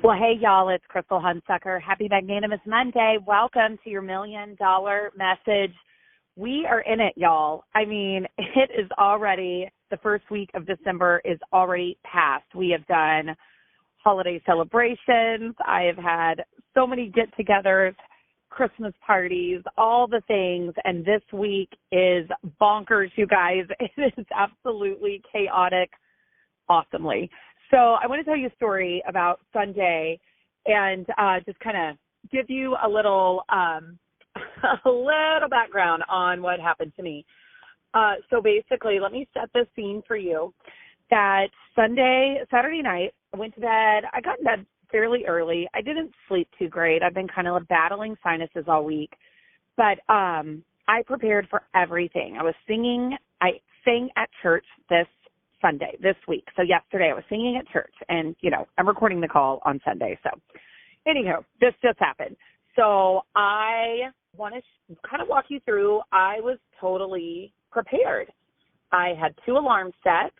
Well, hey, y'all, it's Crystal Hunsucker. Happy Magnanimous Monday. Welcome to your $1,000,000 message. We are in it, y'all. I mean, it is already, the first week of December is already past. We have done holiday celebrations. I have had so many get-togethers, Christmas parties, all the things, and this week is bonkers, you guys. It is absolutely chaotic, awesomely. So I want to tell you a story about Sunday and just kind of give you a little a little background on what happened to me. So basically, let me set the scene for you. That Saturday night, I went to bed. I got in bed fairly early. I didn't sleep too great. I've been kind of battling sinuses all week. But I prepared for everything. I sang at church this week. So yesterday I was singing at church and, I'm recording the call on Sunday. So anyhow, this just happened. So I want to kind of walk you through. I was totally prepared. I had 2 alarms set.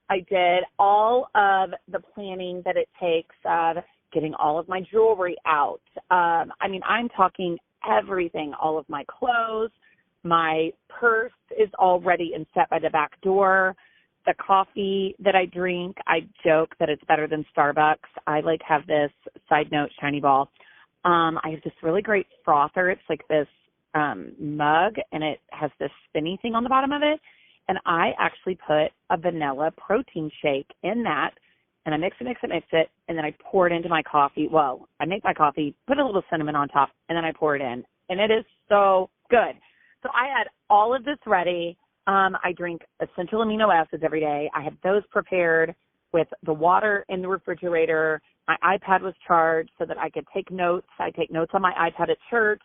I did all of the planning that it takes of getting all of my jewelry out. I'm talking everything, all of my clothes. My purse is all ready and set by the back door. The coffee that I drink, I joke that it's better than Starbucks. I have this, side note, shiny ball. I have this really great frother. It's like this mug, and it has this spinny thing on the bottom of it. And I actually put a vanilla protein shake in that, and I mix it, and then I pour it into my coffee. Well, I make my coffee, put a little cinnamon on top, and then I pour it in. And it is so good. So I had all of this ready. I drink essential amino acids every day. I had those prepared with the water in the refrigerator. My iPad was charged so that I could take notes. I take notes on my iPad at church.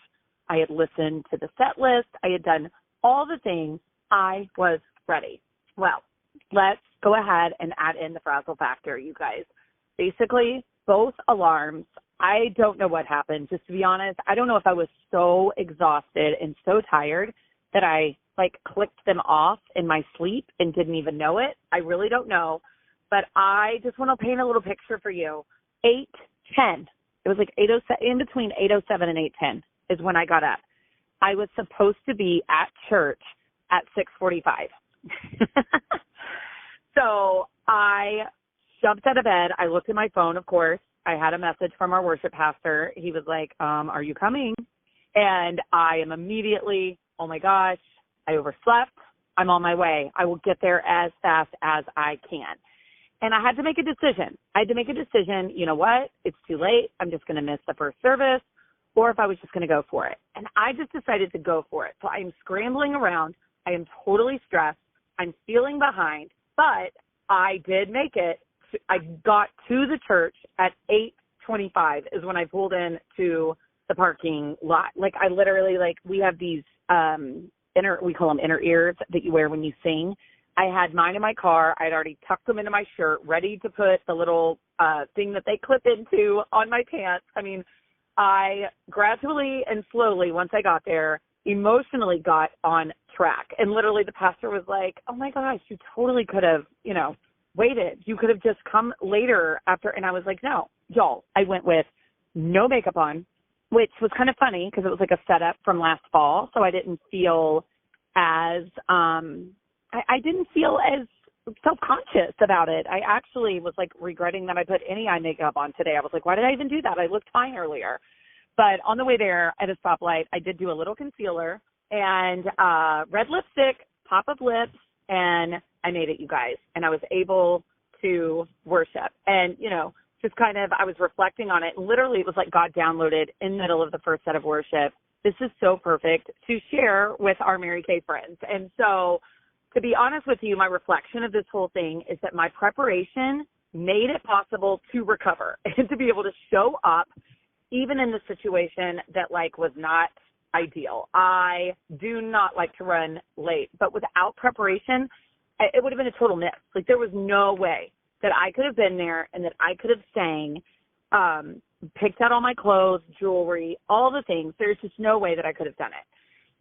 I had listened to the set list. I had done all the things. I was ready. Well, let's go ahead and add in the frazzle factor, you guys. Basically, both alarms, I don't know what happened. Just to be honest, I don't know if I was so exhausted and so tired that I clicked them off in my sleep and didn't even know it. I really don't know. But I just want to paint a little picture for you. 8:10. It was 8:07, in between 8:07 and 8:10 is when I got up. I was supposed to be at church at 6:45. So I jumped out of bed. I looked at my phone, of course. I had a message from our worship pastor. He was like, are you coming? And I am immediately, oh my gosh, I overslept. I'm on my way. I will get there as fast as I can. And I had to make a decision. You know what? It's too late. I'm just going to miss the first service, or if I was just going to go for it. And I just decided to go for it. So I'm scrambling around. I am totally stressed. I'm feeling behind, but I did make it. I got to the church at 8:25 is when I pulled in to the parking lot. I literally, we have these, we call them inner ears that you wear when you sing. I had mine in my car. I'd already tucked them into my shirt, ready to put the little thing that they clip into on my pants. I gradually and slowly, once I got there, emotionally got on track. And literally the pastor was like, oh my gosh, you totally could have, waited. You could have just come later after. And I was like, no, y'all, I went with no makeup on, which was kind of funny because it was a setup from last fall. So I didn't feel as, I didn't feel as self-conscious about it. I actually was regretting that I put any eye makeup on today. I was like, why did I even do that? I looked fine earlier. But on the way there at a stoplight, I did do a little concealer and red lipstick, pop of lips, and I made it, you guys. And I was able to worship. And, just kind of, I was reflecting on it. Literally, it was like God downloaded in the middle of the first set of worship. This is so perfect to share with our Mary Kay friends. And so, to be honest with you, my reflection of this whole thing is that my preparation made it possible to recover and to be able to show up even in the situation that was not ideal. I do not like to run late, but without preparation, it would have been a total miss. There was no way that I could have been there and that I could have sang, picked out all my clothes, jewelry, all the things. There's just no way that I could have done it.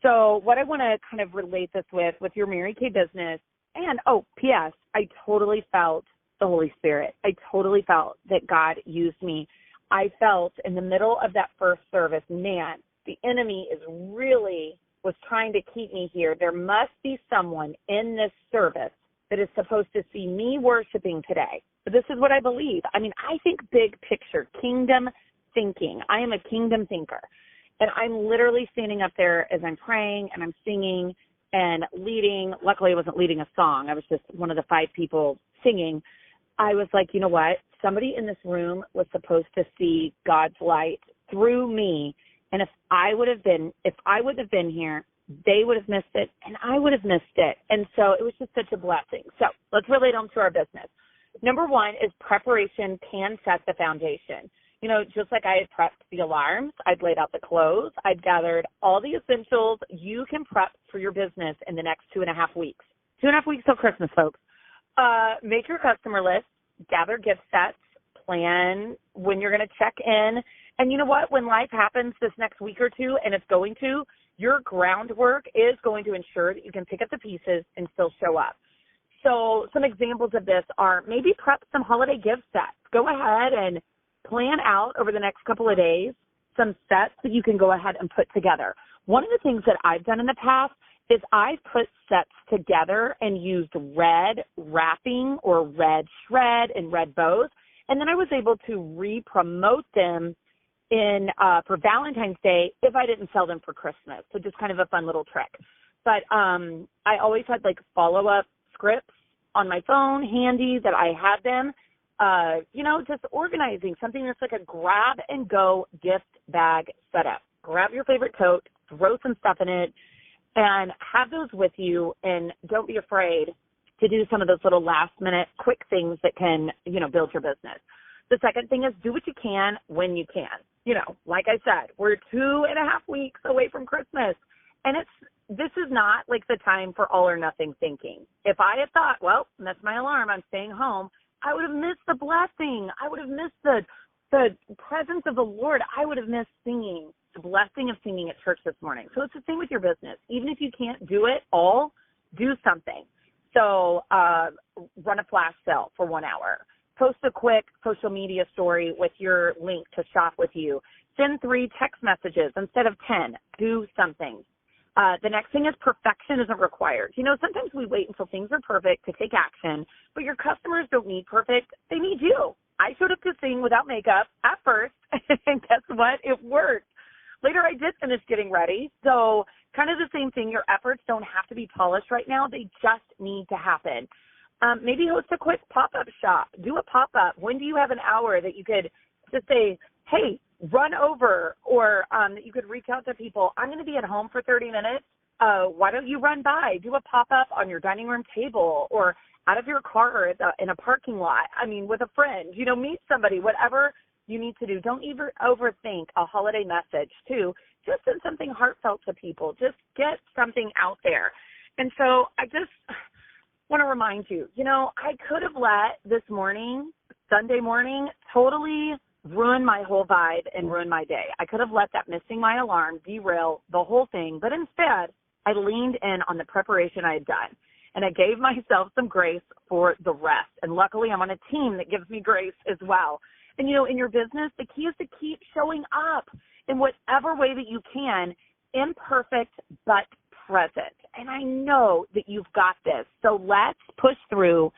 So what I want to kind of relate this with your Mary Kay business, and, P.S., I totally felt the Holy Spirit. I totally felt that God used me. I felt in the middle of that first service, man, the enemy was trying to keep me here. There must be someone in this service that is supposed to see me worshiping today. But this is what I believe. I mean, I think big picture, kingdom thinking. I am a kingdom thinker. And I'm literally standing up there as I'm praying and I'm singing and leading. Luckily, I wasn't leading a song. I was just one of the 5 people singing. I was like, you know what? Somebody in this room was supposed to see God's light through me. And if I wouldn't have been here, they would have missed it and I would have missed it. And so it was just such a blessing. So let's relate them to our business. Number 1 is preparation can set the foundation. You know, just like I had prepped the alarms, I'd laid out the clothes, I'd gathered all the essentials. You can prep for your business in the next 2.5 weeks. 2.5 weeks till Christmas, folks. Make your customer list, gather gift sets, plan when you're going to check in. And you know what? When life happens this next week or two, and it's going to, your groundwork is going to ensure that you can pick up the pieces and still show up. So some examples of this are maybe prep some holiday gift sets. Go ahead and plan out over the next couple of days some sets that you can go ahead and put together. One of the things that I've done in the past is I've put sets together and used red wrapping or red shred and red bows, and then I was able to re-promote them in for Valentine's Day if I didn't sell them for Christmas. So just kind of a fun little trick. But I always had like follow-up scripts on my phone handy that I had them, just organizing something that's like a grab and go gift bag setup. Grab your favorite tote, throw some stuff in it, and have those with you. And don't be afraid to do some of those little last minute quick things that can, build your business. The second thing is do what you can when you can. Like I said, we're 2.5 weeks away from Christmas, and this is not like the time for all or nothing thinking. If I had thought, well, that's my alarm, I'm staying home, I would have missed the blessing. I would have missed the presence of the Lord. I would have missed singing, the blessing of singing at church this morning. So it's the same with your business. Even if you can't do it all, do something. So run a flash sale for 1 hour. Post a quick social media story with your link to shop with you. Send 3 text messages instead of 10. Do something. The next thing is perfection isn't required. Sometimes we wait until things are perfect to take action, but your customers don't need perfect. They need you. I showed up to sing without makeup at first, and guess what? It worked. Later, I did finish getting ready. So kind of the same thing. Your efforts don't have to be polished right now. They just need to happen. Maybe host a quick pop-up shop. Do a pop-up. When do you have an hour that you could just say, hey, run over, or that you could reach out to people. I'm going to be at home for 30 minutes. Why don't you run by? Do a pop-up on your dining room table or out of your car in a parking lot. With a friend. Meet somebody, whatever you need to do. Don't even overthink a holiday message, too. Just send something heartfelt to people. Just get something out there. And so I just want to remind you, I could have let this morning, Sunday morning, totally ruin my whole vibe and ruin my day. I could have let that missing my alarm derail the whole thing, but instead I leaned in on the preparation I had done, and I gave myself some grace for the rest. And luckily I'm on a team that gives me grace as well. And in your business, the key is to keep showing up in whatever way that you can, imperfect but present. And I know that you've got this. So let's push through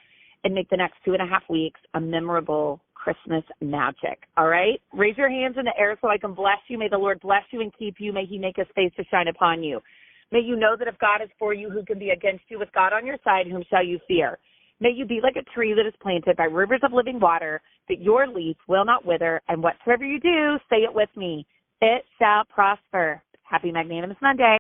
and make the next 2.5 weeks a memorable Christmas magic. All right? Raise your hands in the air so I can bless you. May the Lord bless you and keep you. May he make his face to shine upon you. May you know that if God is for you, who can be against you? With God on your side, whom shall you fear? May you be like a tree that is planted by rivers of living water, that your leaf will not wither. And whatsoever you do, say it with me, it shall prosper. Happy Magnanimous Monday.